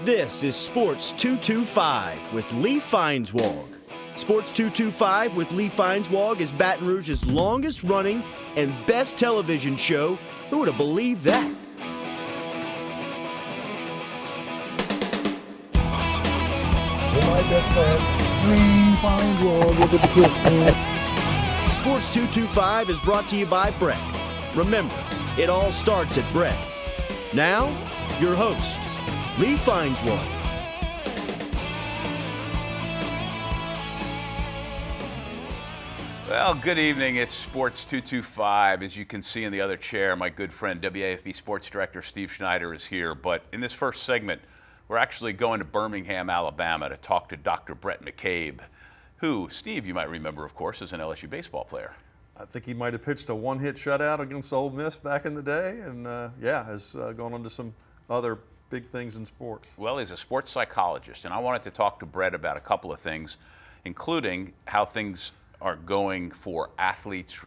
This is Sports 225 with Lee Feinswag. Sports 225 with Lee Feinswag is Baton Rouge's longest running and best television show. Who would have believed that? My best friend, Lee Feinswag, with the Christmas. Sports 225 is brought to you by Bhrett. Remember, it all starts at Bhrett. Now, your host, Lee Feinswag. Well, good evening. It's Sports 225. As you can see in the other chair, my good friend, WAFB Sports Director Steve Schneider is here. But in this first segment, we're actually going to Birmingham, Alabama to talk to Dr. Bhrett McCabe, who, Steve, you might remember, of course, is an LSU baseball player. I think he might have pitched a one-hit shutout against Ole Miss back in the day, and has gone on to some other big things in sports. Well, he's a sports psychologist, and I wanted to talk to Bhrett about a couple of things, including how things are going for athletes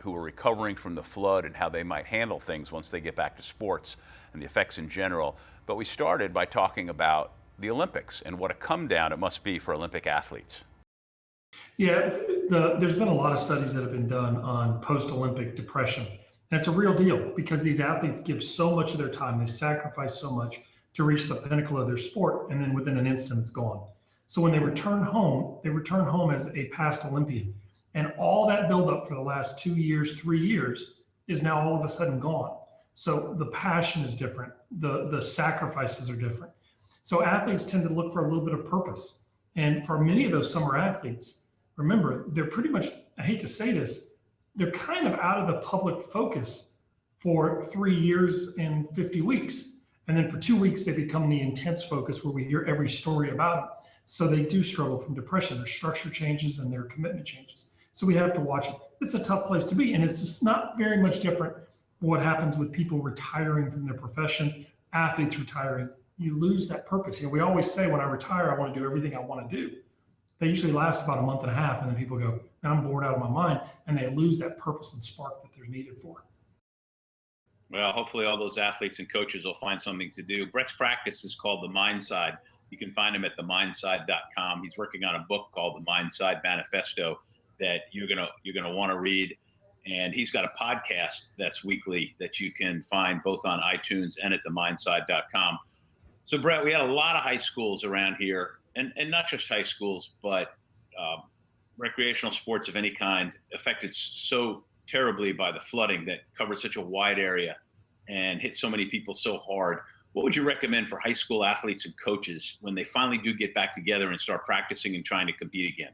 who are recovering from the flood and how they might handle things once they get back to sports and the effects in general. But we started by talking about the Olympics and what a come down it must be for Olympic athletes. Yeah, there's been a lot of studies that have been done on post-Olympic depression. And it's a real deal because these athletes give so much of their time, they sacrifice so much to reach the pinnacle of their sport, and then within an instant it's gone. So when they return home as a past Olympian. And all that buildup for the last 2 years, 3 years is now all of a sudden gone. So the passion is different. The sacrifices are different. So athletes tend to look for a little bit of purpose. And for many of those summer athletes, remember, they're pretty much, I hate to say this, they're kind of out of the public focus for 3 years and 50 weeks. And then for 2 weeks, they become the intense focus where we hear every story about it. So they do struggle from depression. Their structure changes and their commitment changes. So we have to watch it. It's a tough place to be. And it's just not very much different from what happens with people retiring from their profession, athletes retiring. You lose that purpose. We always say when I retire, I want to do everything I want to do. They usually last about a month and a half, and then people go, I'm bored out of my mind, and they lose that purpose and spark that they're needed for. Well, hopefully all those athletes and coaches will find something to do. Brett's practice is called The Mind Side. You can find him at themindside.com. He's working on a book called The Mind Side Manifesto that you're gonna want to read. And he's got a podcast that's weekly that you can find both on iTunes and at themindside.com. So, Bhrett, we had a lot of high schools around here, and not just high schools, but recreational sports of any kind affected so terribly by the flooding that covered such a wide area and hit so many people so hard. What would you recommend for high school athletes and coaches when they finally do get back together and start practicing and trying to compete again?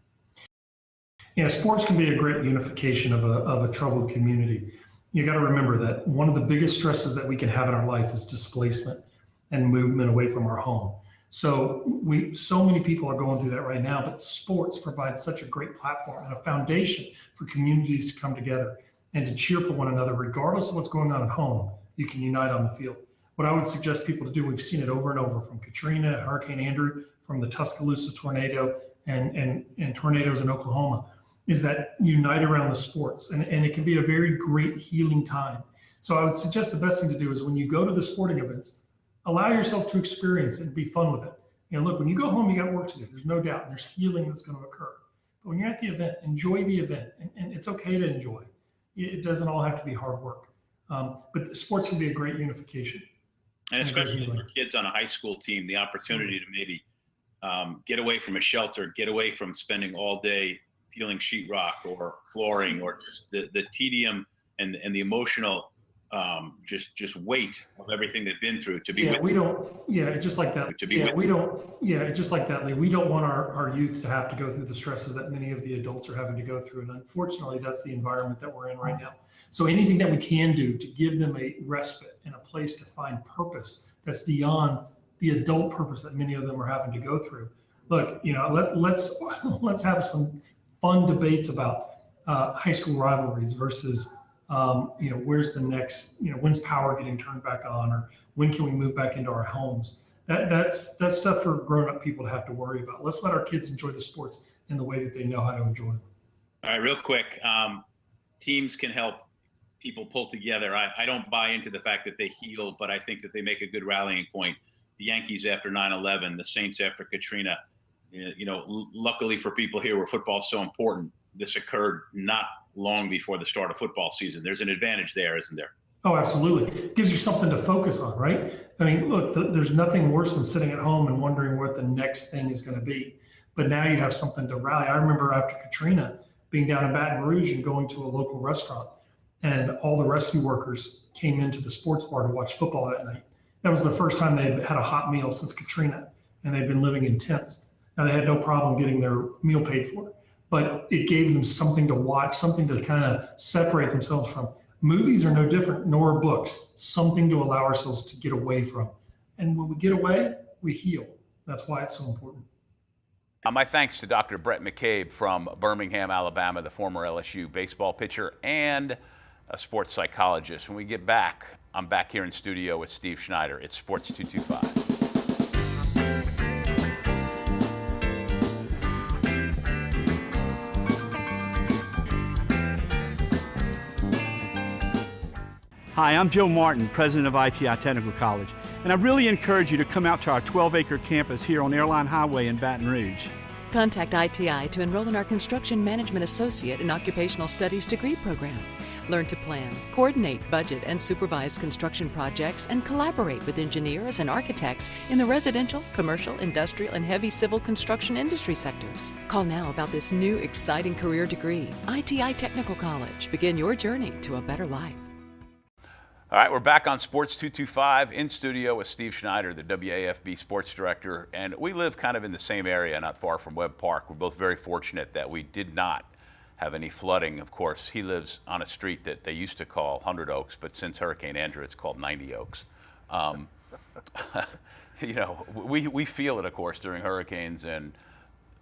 Yeah, sports can be a great unification of a troubled community. You got to remember that one of the biggest stresses that we can have in our life is displacement and movement away from our home. So many people are going through that right now, but sports provide such a great platform and a foundation for communities to come together and to cheer for one another, regardless of what's going on at home. You can unite on the field. What I would suggest people to do, we've seen it over and over from Katrina, Hurricane Andrew, from the Tuscaloosa tornado and tornadoes in Oklahoma, is that unite around the sports. And it can be a very great healing time. So I would suggest the best thing to do is when you go to the sporting events, allow yourself to experience it and be fun with it. Look, when you go home, you got work to do. There's no doubt. And there's healing that's going to occur. But when you're at the event, enjoy the event. And it's okay to enjoy. It doesn't all have to be hard work. But the sports can be a great unification. And especially for kids on a high school team, the opportunity to maybe get away from a shelter, get away from spending all day peeling sheetrock or flooring, or just the tedium and the emotional just weight of everything they've been through to be just like that, Lee. We don't want our youth to have to go through the stresses that many of the adults are having to go through. And unfortunately, that's the environment that we're in right now. So anything that we can do to give them a respite and a place to find purpose that's beyond the adult purpose that many of them are having to go through. Look, let's have some fun debates about high school rivalries versus where's the next, when's power getting turned back on, or when can we move back into our homes? That's stuff for grown-up people to have to worry about. Let's let our kids enjoy the sports in the way that they know how to enjoy them. All right, real quick, teams can help people pull together. I don't buy into the fact that they heal, but I think that they make a good rallying point. the Yankees after 9/11, the Saints after Katrina. Luckily for people here where football is so important, this occurred not long before the start of football season. There's an advantage there, isn't there? Oh, absolutely. It gives you something to focus on, right? I mean, look, there's nothing worse than sitting at home and wondering what the next thing is going to be. But now you have something to rally. I remember after Katrina being down in Baton Rouge and going to a local restaurant, and all the rescue workers came into the sports bar to watch football that night. That was the first time they had had a hot meal since Katrina, and they'd been living in tents. Now, they had no problem getting their meal paid for, but it gave them something to watch, something to kind of separate themselves from. Movies are no different, nor books, something to allow ourselves to get away from. And when we get away, we heal. That's why it's so important. My thanks to Dr. Bhrett McCabe from Birmingham, Alabama, the former LSU baseball pitcher and a sports psychologist. When we get back, I'm back here in studio with Steve Schneider. It's Sports 225. Hi, I'm Joe Martin, president of ITI Technical College, and I really encourage you to come out to our 12-acre campus here on Airline Highway in Baton Rouge. Contact ITI to enroll in our Construction Management Associate and Occupational Studies degree program. Learn to plan, coordinate, budget, and supervise construction projects and collaborate with engineers and architects in the residential, commercial, industrial, and heavy civil construction industry sectors. Call now about this new, exciting career degree. ITI Technical College. Begin your journey to a better life. All right, we're back on Sports 225 in studio with Steve Schneider, the WAFB sports director, and we live kind of in the same area, not far from Webb Park. We're both very fortunate that we did not have any flooding. Of course, he lives on a street that they used to call 100 Oaks, but since Hurricane Andrew, it's called 90 Oaks. We feel it, of course, during hurricanes and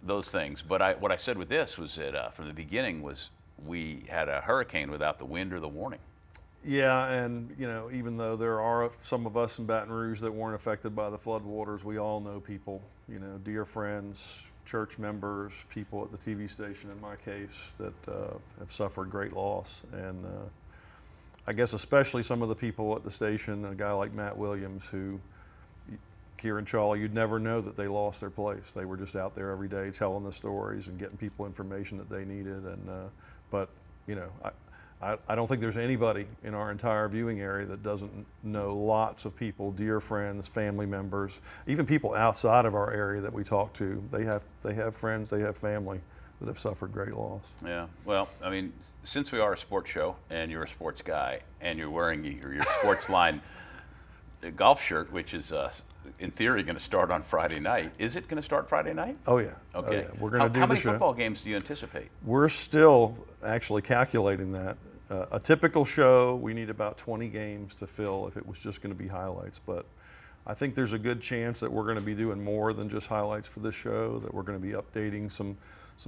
those things. But what I said with this was that from the beginning was we had a hurricane without the wind or the warning. Yeah, and even though there are some of us in Baton Rouge that weren't affected by the floodwaters, we all know people, dear friends, church members, people at the TV station in my case, that have suffered great loss. And I guess especially some of the people at the station, a guy like Matt Williams, who, Kieran Chawley, you'd never know that they lost their place. They were just out there every day telling the stories and getting people information that they needed. And I don't think there's anybody in our entire viewing area that doesn't know lots of people, dear friends, family members, even people outside of our area that we talk to. They have friends, they have family that have suffered great loss. Yeah, well, I mean, since we are a sports show and you're a sports guy and you're wearing your sports line golf shirt, which is in theory going to start on Friday night. Is it going to start Friday night? Oh yeah. Okay. Oh, yeah. We're going to do how the many show. football games do you anticipate? We're still actually calculating that. A typical show, we need about 20 games to fill if it was just going to be highlights. But I think there's a good chance that we're going to be doing more than just highlights for this show, that we're going to be updating some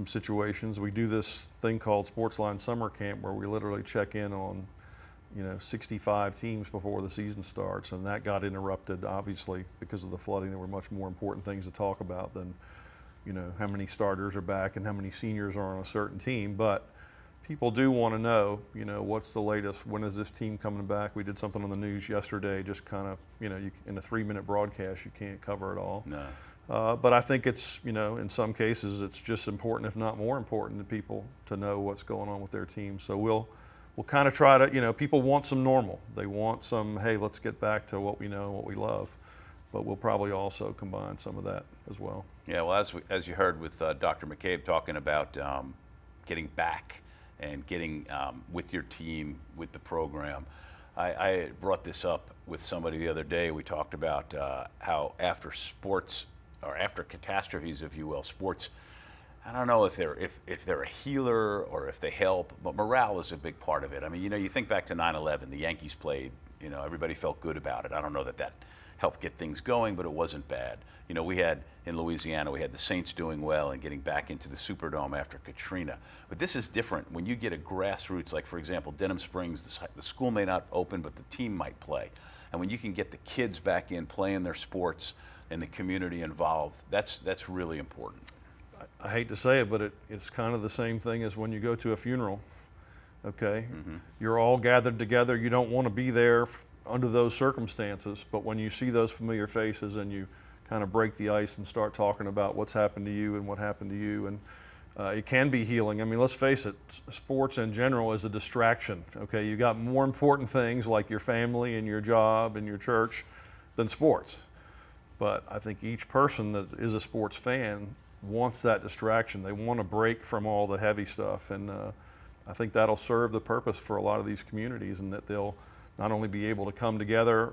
situations. We do this thing called Sportsline Summer Camp where we literally check in on 65 teams before the season starts, and that got interrupted obviously because of the flooding. There were much more important things to talk about than how many starters are back and how many seniors are on a certain team. But people do want to know, what's the latest, when is this team coming back. We did something on the news yesterday, just kind of, in a 3-minute broadcast you can't cover it all. No. But I think it's, in some cases it's just important, if not more important, to people to know what's going on with their team. So we'll kind of try to, people want some normal. They want some, hey, let's get back to what we know and what we love. But we'll probably also combine some of that as well. Yeah, well, as you heard with Dr. McCabe talking about getting back and getting with your team, with the program. I brought this up with somebody the other day. We talked about how after sports, or after catastrophes, if you will, sports, I don't know if they're a healer or if they help, but morale is a big part of it. I mean, you think back to 9/11, the Yankees played, everybody felt good about it. I don't know that helped get things going, but it wasn't bad. We had in Louisiana, we had the Saints doing well and getting back into the Superdome after Katrina. But this is different. When you get a grassroots, like for example, Denham Springs, the school may not open, but the team might play. And when you can get the kids back in playing their sports and the community involved, that's really important. I hate to say it, but it's kind of the same thing as when you go to a funeral. Okay, You're all gathered together. You don't want to be there under those circumstances. But when you see those familiar faces and you kind of break the ice and start talking about what's happened to you and what happened to you, and it can be healing. I mean, let's face it, sports in general is a distraction, okay? You got more important things like your family and your job and your church than sports. But I think each person that is a sports fan wants that distraction. They want to break from all the heavy stuff, and I think that'll serve the purpose for a lot of these communities, and that they'll not only be able to come together,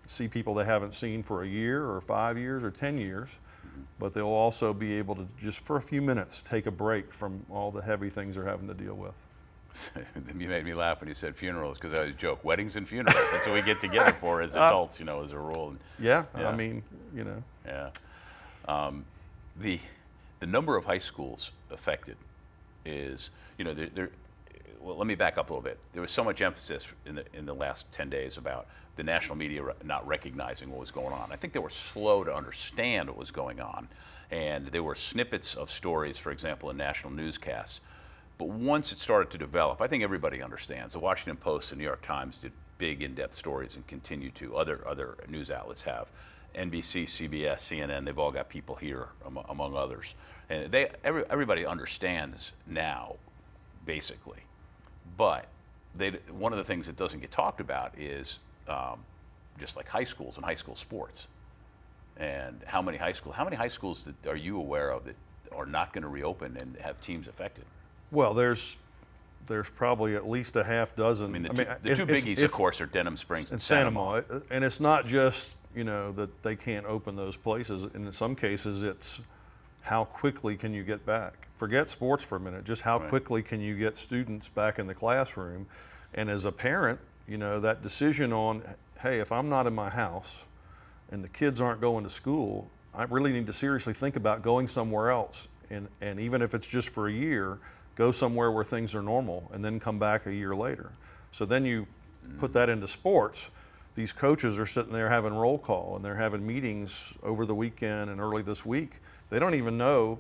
see people they haven't seen for a year or 5 years or 10 years, but they'll also be able to just for a few minutes take a break from all the heavy things they're having to deal with. You made me laugh when you said funerals, because I was joke. Weddings and funerals, that's what we get together for as adults, as a rule. Yeah, yeah. I mean, Yeah. The number of high schools affected is, well, let me back up a little bit. There was so much emphasis in the last 10 days about the national media not recognizing what was going on. I think they were slow to understand what was going on, and there were snippets of stories, for example, in national newscasts. But once it started to develop, I think everybody understands. The Washington Post and New York Times did big, in-depth stories and continue to. Other news outlets have. NBC, CBS, CNN, they've all got people here, among others. And everybody understands now, basically. But one of the things that doesn't get talked about is just like high schools and high school sports. And how many high schools are you aware of that are not going to reopen and have teams affected? Well, there's probably at least a half dozen. The two biggies, of course, are Denham Springs and Santa Monica. And it's not just, that they can't open those places. And in some cases, it's how quickly can you get back? Forget sports for a minute. Just how quickly can you get students back in the classroom? And as a parent, that decision on, hey, if I'm not in my house and the kids aren't going to school, I really need to seriously think about going somewhere else. And even if it's just for a year, go somewhere where things are normal and then come back a year later. So then you put that into sports. These coaches are sitting there having roll call and they're having meetings over the weekend and early this week. They don't even know,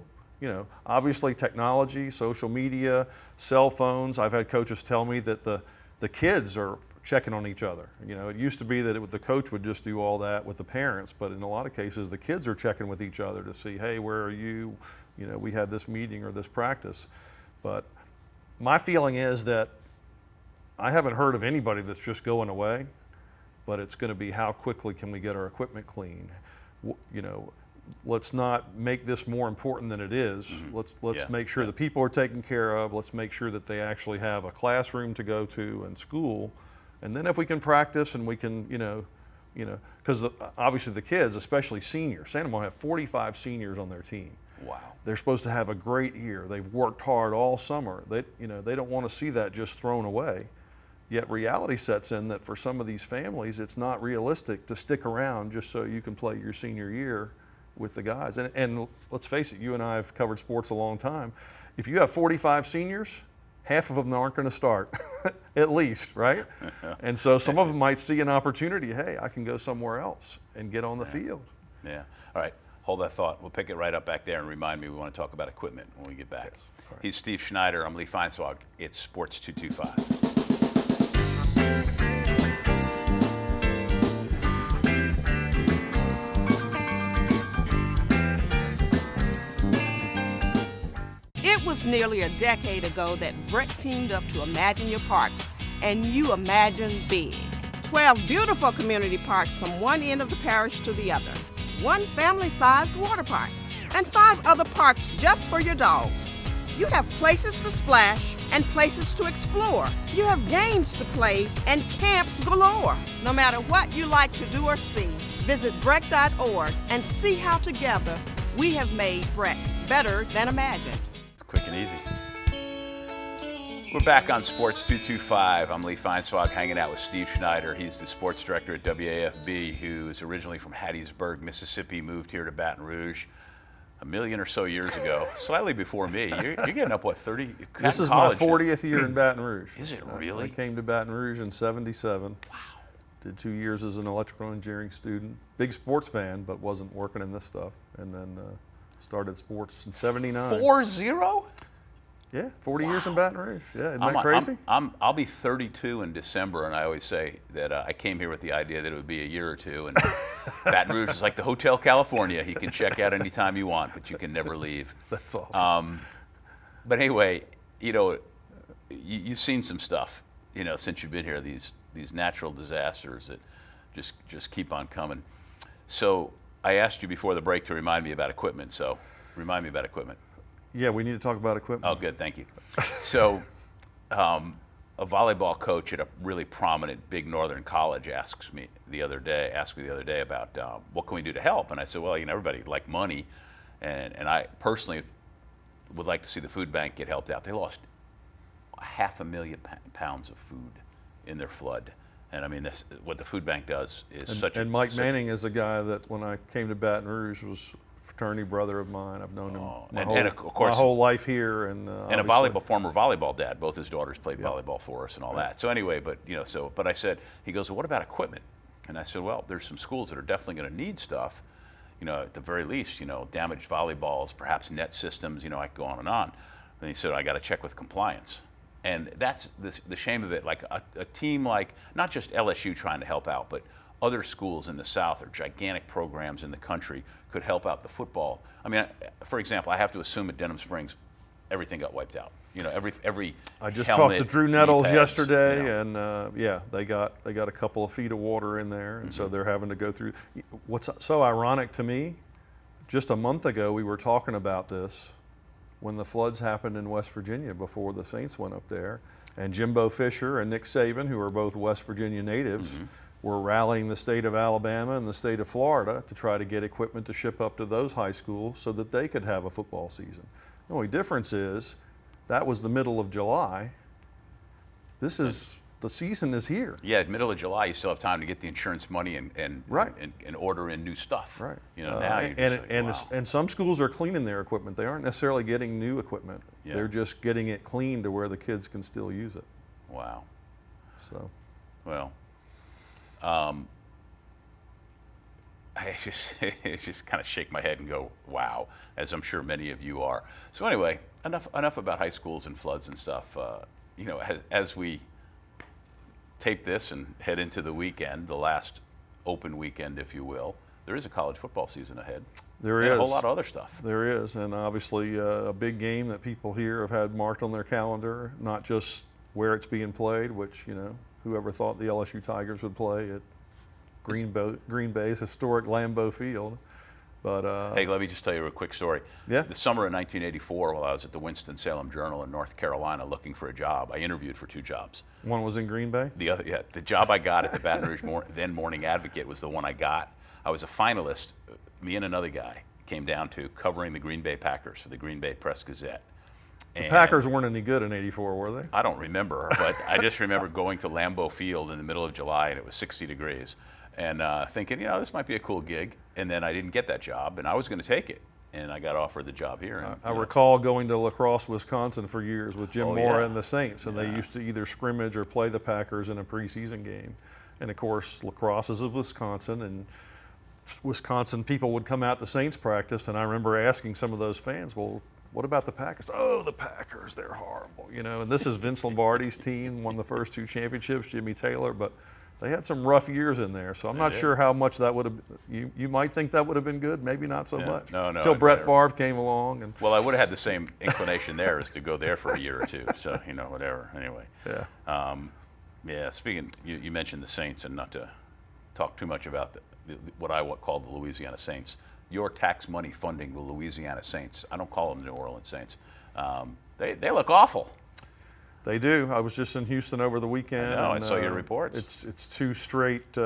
obviously technology, social media, cell phones. I've had coaches tell me that the kids are checking on each other. It used to be that the coach would just do all that with the parents, but in a lot of cases, the kids are checking with each other to see, hey, where are you? We had this meeting or this practice. But my feeling is that I haven't heard of anybody that's just going away, but it's going to be how quickly can we get our equipment clean? Let's not make this more important than it is. Mm-hmm. Let's make sure the people are taken care of. Let's make sure that they actually have a classroom to go to and school. And then if we can practice and we can, because obviously the kids, especially seniors, Santa Monica have 45 seniors on their team. Wow. They're supposed to have a great year. They've worked hard all summer. They don't want to see that just thrown away. Yet reality sets in that for some of these families, it's not realistic to stick around just so you can play your senior year with the guys. And let's face it, you and I have covered sports a long time. If you have 45 seniors, half of them aren't going to start, at least, right? And so some of them might see an opportunity, hey, I can go somewhere else and get on the field. Yeah. All right. Hold that thought. We'll pick it right up back there and remind me we want to talk about equipment when we get back. Yes. Right. He's Steve Schneider. I'm Lee Feinswag. It's Sports 225. It was nearly a decade ago that Bhrett teamed up to Imagine Your Parks, and you imagine big. 12 beautiful community parks from one end of the parish to the other. One family-sized water park, and 5 other parks just for your dogs. You have places to splash and places to explore. You have games to play and camps galore. No matter what you like to do or see, visit Bhrett.org and see how together we have made Bhrett better than imagined. It's quick and easy. We're back on Sports 225. I'm Lee Feinswag, hanging out with Steve Schneider. He's the sports director at WAFB, who is originally from Hattiesburg, Mississippi, moved here to Baton Rouge a million or so years ago, slightly before me. You're getting up, what, 30? This is my 40th year in Baton Rouge. Is it really? I came to Baton Rouge in '77. Wow. Did 2 years as an electrical engineering student. Big sports fan, but wasn't working in this stuff. And then started sports in '79. 4-0? Yeah, 40 years in Baton Rouge. Yeah, isn't that crazy? I'll be 32 in December, and I always say that I came here with the idea that it would be a year or two, and Baton Rouge is like the Hotel California. You can check out anytime you want, but you can never leave. That's awesome. But anyway, you've seen some stuff, since you've been here. These natural disasters that just keep on coming. So I asked you before the break to remind me about equipment. So remind me about equipment. Yeah, we need to talk about equipment. Oh, good, thank you. So, a volleyball coach at a really prominent big northern college asked me the other day about what can we do to help, and I said, well, everybody like money, and I personally would like to see the food bank get helped out. They lost 500,000 pounds of food in their flood, and I mean, what the food bank does is such. And Mike Manning is a guy that when I came to Baton Rouge was fraternity brother of mine. I've known him of course, my whole life here, and a former volleyball dad. Both his daughters played volleyball for us and all that. So anyway, but I said, he goes, well, what about equipment? And I said, well, there's some schools that are definitely going to need stuff. At the very least, damaged volleyballs, perhaps net systems. I could go on and on. And he said, I got to check with compliance. And that's the shame of it. Like a team like not just LSU trying to help out, but other schools in the South or gigantic programs in the country could help out the football. I mean, for example, I have to assume at Denham Springs, everything got wiped out. Every I just helmet, talked to Drew Nettles pads, yesterday, and they got a couple of feet of water in there, and so they're having to go through. What's so ironic to me, just a month ago we were talking about this when the floods happened in West Virginia before the Saints went up there, and Jimbo Fisher and Nick Saban, who are both West Virginia natives, were rallying the state of Alabama and the state of Florida to try to get equipment to ship up to those high schools so that they could have a football season. The only difference is that was the middle of July. The season is here. Yeah, middle of July, you still have time to get the insurance money and order in new stuff. Right. Now and some schools are cleaning their equipment. They aren't necessarily getting new equipment. Yeah. They're just getting it clean to where the kids can still use it. Wow. So. Well. I just kind of shake my head and go, wow, as I'm sure many of you are. So anyway, enough about high schools and floods and stuff. As we tape this and head into the weekend, the last open weekend, if you will, there is a college football season ahead. There is. A whole lot of other stuff. There is, and obviously a big game that people here have had marked on their calendar, not just where it's being played, which, whoever thought the LSU Tigers would play at Green Bay's historic Lambeau Field. But hey, let me just tell you a quick story. Yeah. The summer of 1984, while I was at the Winston-Salem Journal in North Carolina looking for a job, I interviewed for 2 jobs. One was in Green Bay? The job I got at the Baton Rouge then Morning Advocate was the one I got. I was a finalist. Me and another guy came down to covering the Green Bay Packers for the Green Bay Press-Gazette. The Packers weren't any good in '84, were they? I don't remember, but I just remember going to Lambeau Field in the middle of July, and it was 60 degrees, and thinking, this might be a cool gig. And then I didn't get that job, and I was going to take it, and I got offered the job here. And, I recall going to La Crosse, Wisconsin for years with Jim Mora and the Saints, and they used to either scrimmage or play the Packers in a preseason game. And of course, La Crosse is of Wisconsin, and Wisconsin people would come out to Saints practice, and I remember asking some of those fans, well, what about the Packers? Oh, the Packers, they're horrible. And this is Vince Lombardi's team, won the first 2 championships, Jimmy Taylor, but they had some rough years in there, so I'm not sure how much that would have. You might think that would have been good, maybe not so much. No. Until Brett Favre came along, and well, I would have had the same inclination there as to go there for a year or two. So whatever. Anyway. Yeah. Speaking, you mentioned the Saints, and not to talk too much about what I call the Louisiana Saints. Your tax money funding the Louisiana Saints. I don't call them the New Orleans Saints. They look awful. They do. I was just in Houston over the weekend. I know. I saw your reports. It's 2 straight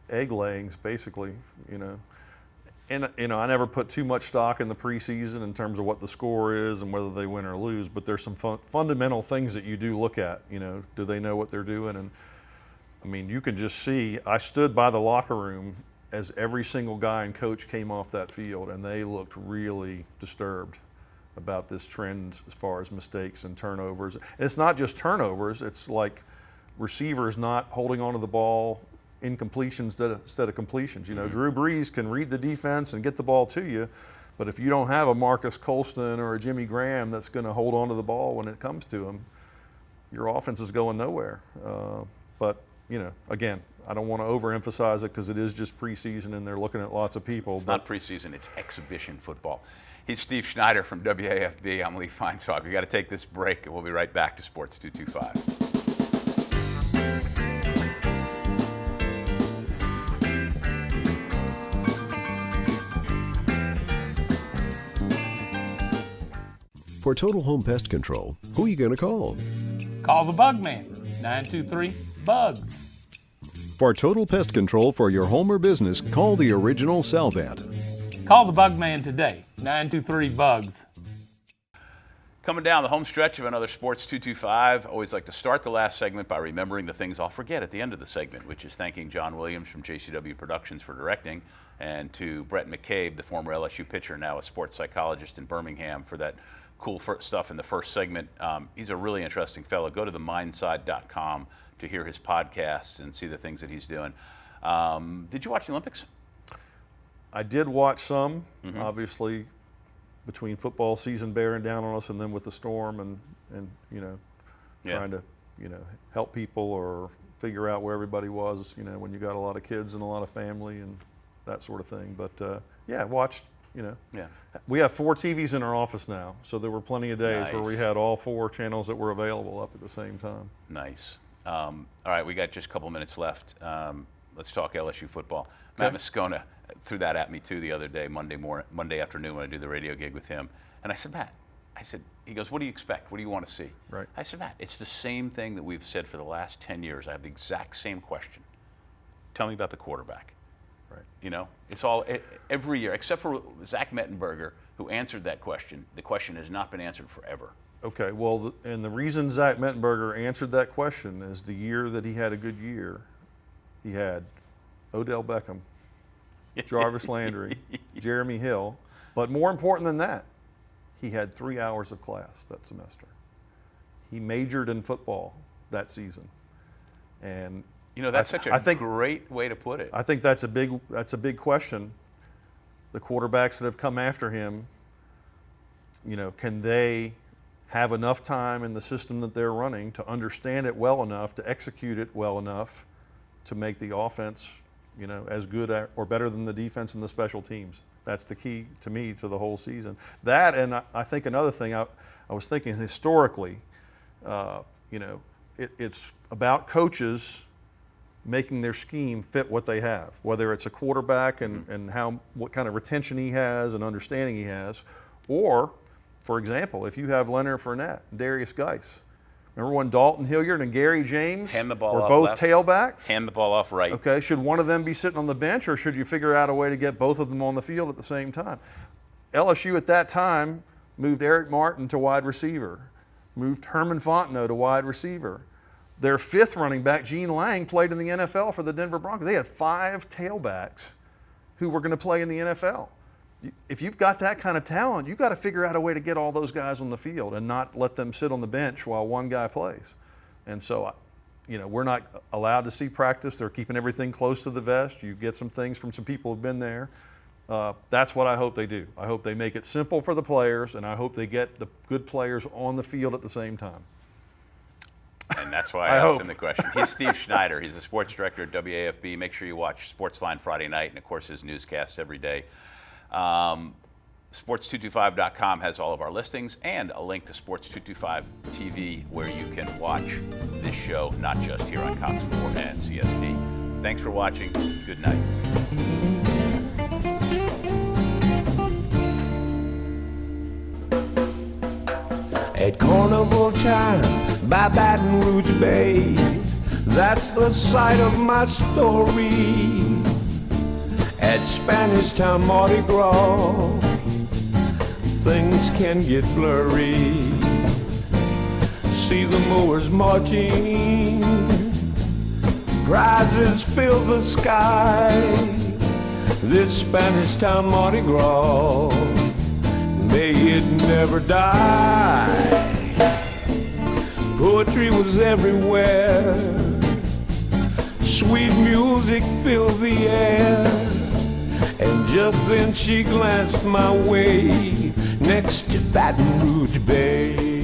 egg layings, basically. And I never put too much stock in the preseason in terms of what the score is and whether they win or lose. But there's some fundamental things that you do look at. Do they know what they're doing? And I mean, you can just see. I stood by the locker room as every single guy and coach came off that field, and they looked really disturbed about this trend as far as mistakes and turnovers. And it's not just turnovers, it's like receivers not holding onto the ball, incompletions instead of completions. Drew Brees can read the defense and get the ball to you, But if you don't have a Marcus Colston or a Jimmy Graham that's going to hold on to the ball when it comes to him, your offense is going nowhere. But, you know, again, I don't want to overemphasize it because it is just preseason and they're looking at lots of people. It's not preseason, it's exhibition football. He's Steve Schneider from WAFB. I'm Lee Feinswag. We got to take this break and we'll be right back to Sports 225. For Total Home Pest Control, who are you going to call? Call the Bug Man, 923-BUGS. For total pest control for your home or business, call the original Salvat. Call the Bug Man today, 923-BUGS. Coming down the home stretch of another Sports 225, always like to start the last segment by remembering the things I'll forget at the end of the segment, which is thanking John Williams from JCW Productions for directing, and to Bhrett McCabe, the former LSU pitcher, now a sports psychologist in Birmingham, for that cool stuff in the first segment. He's a really interesting fellow. Go to themindside.com to hear his podcasts and see the things that he's doing. Did you watch the Olympics? I did watch some, obviously, between football season bearing down on us and then with the storm and you know, trying to, you know, help people or figure out where everybody was, you know, when you got a lot of kids and a lot of family and that sort of thing. But, yeah, watched, you know. Yeah. We have 4 TVs in our office now, so there were plenty of days where we had all 4 channels that were available up at the same time. Nice. All right, we got just a couple minutes left. Let's talk LSU football. Matt Moscona threw that at me too the other day, Monday afternoon when I do the radio gig with him. And I said, Matt, he goes, what do you expect? What do you want to see? Right. I said, Matt, it's the same thing that we've said for the last 10 years. I have the exact same question. Tell me about the quarterback. Right. You know, it's all every year, except for Zach Mettenberger, who answered that question. The question has not been answered forever. Okay, well, and the reason Zach Mettenberger answered that question is the year that he had a good year, he had Odell Beckham, Jarvis Landry, Jeremy Hill, but more important than that, he had 3 hours of class that semester. He majored in football that season, and you know that's such a great way to put it. I think that's a big question. The quarterbacks that have come after him, you know, can they have enough time in the system that they're running to understand it well enough, to execute it well enough, to make the offense, you know, as good or better than the defense and the special teams. That's the key to me to the whole season. That, and I think another thing, I was thinking historically, you know, it's about coaches making their scheme fit what they have, whether it's a quarterback and what kind of retention he has and understanding he has, or, for example, if you have Leonard Fournette and Darius Geis. Remember when Dalton Hilliard and Gary James were both tailbacks? Hand the ball off right. Okay, should one of them be sitting on the bench, or should you figure out a way to get both of them on the field at the same time? LSU at that time moved Eric Martin to wide receiver, moved Herman Fontenot to wide receiver. Their 5th running back, Gene Lang, played in the NFL for the Denver Broncos. They had 5 tailbacks who were going to play in the NFL. If you've got that kind of talent, you've got to figure out a way to get all those guys on the field and not let them sit on the bench while one guy plays. And so, you know, we're not allowed to see practice. They're keeping everything close to the vest. You get some things from some people who've been there. That's what I hope they do. I hope they make it simple for the players, and I hope they get the good players on the field at the same time. And that's why I asked him the question. He's Steve Schneider. He's the sports director at WAFB. Make sure you watch Sportsline Friday night and, of course, his newscasts every day. Sports225.com has all of our listings and a link to Sports 225 TV where you can watch this show, not just here on Cox 4 and CST. Thanks for watching. Good night. At carnival time by Baton Rouge Bay, that's the site of my story. At Spanish Town Mardi Gras, things can get blurry. See the mowers marching, prizes fill the sky. This Spanish Town Mardi Gras, may it never die. Poetry was everywhere, sweet music filled the air, And just then she glanced my way next to Baton Rouge Bay.